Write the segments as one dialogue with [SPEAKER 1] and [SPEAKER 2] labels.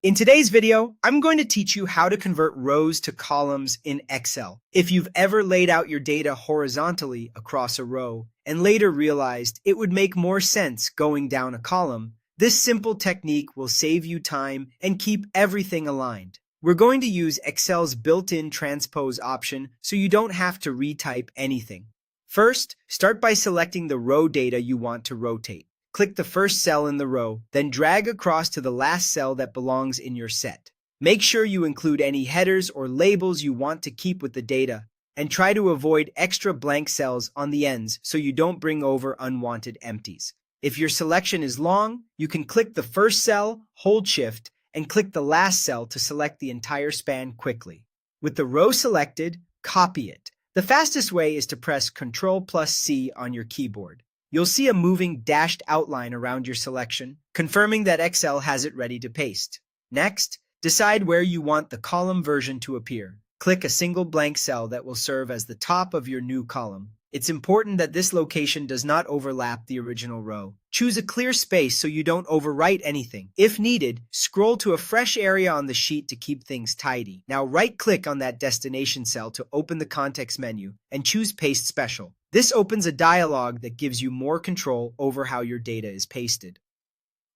[SPEAKER 1] In today's video, I'm going to teach you how to convert rows to columns in Excel. If you've ever laid out your data horizontally across a row and later realized it would make more sense going down a column, this simple technique will save you time and keep everything aligned. We're going to use Excel's built-in transpose option so you don't have to retype anything. First, start by selecting the row data you want to rotate. Click the first cell in the row, then drag across to the last cell that belongs in your set. Make sure you include any headers or labels you want to keep with the data, and try to avoid extra blank cells on the ends so you don't bring over unwanted empties. If your selection is long, you can click the first cell, hold Shift, and click the last cell to select the entire span quickly. With the row selected, copy it. The fastest way is to press Ctrl+C on your keyboard. You'll see a moving dashed outline around your selection, confirming that Excel has it ready to paste. Next, decide where you want the column version to appear. Click a single blank cell that will serve as the top of your new column. It's important that this location does not overlap the original row. Choose a clear space so you don't overwrite anything. If needed, scroll to a fresh area on the sheet to keep things tidy. Now right-click on that destination cell to open the context menu and choose Paste Special. This opens a dialog that gives you more control over how your data is pasted.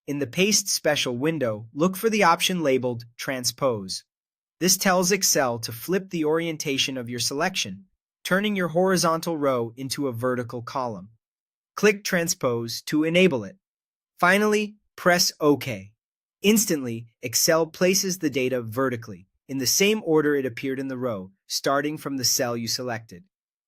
[SPEAKER 1] In the Paste Special window, look for the option labeled Transpose. This tells Excel to flip the orientation of your selection, turning your horizontal row into a vertical column. Click Transpose to enable it. Finally, press OK. Instantly, Excel places the data vertically, in the same order it appeared in the row, starting from the cell you selected.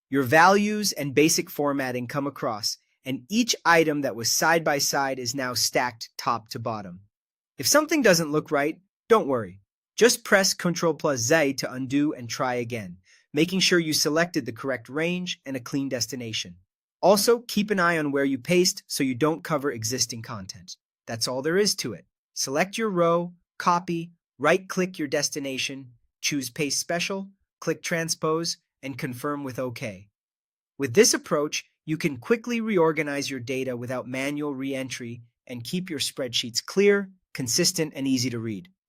[SPEAKER 1] Your values and basic formatting come across, and each item that was side by side is now stacked top to bottom. If something doesn't look right, don't worry. Just press Ctrl+Z to undo and try again, making sure you selected the correct range and a clean destination. Also, keep an eye on where you paste so you don't cover existing content. That's all there is to it. Select your row, copy, right-click your destination, choose Paste Special, click Transpose, and confirm with OK. With this approach, you can quickly reorganize your data without manual re-entry and keep your spreadsheets clear, consistent, and easy to read.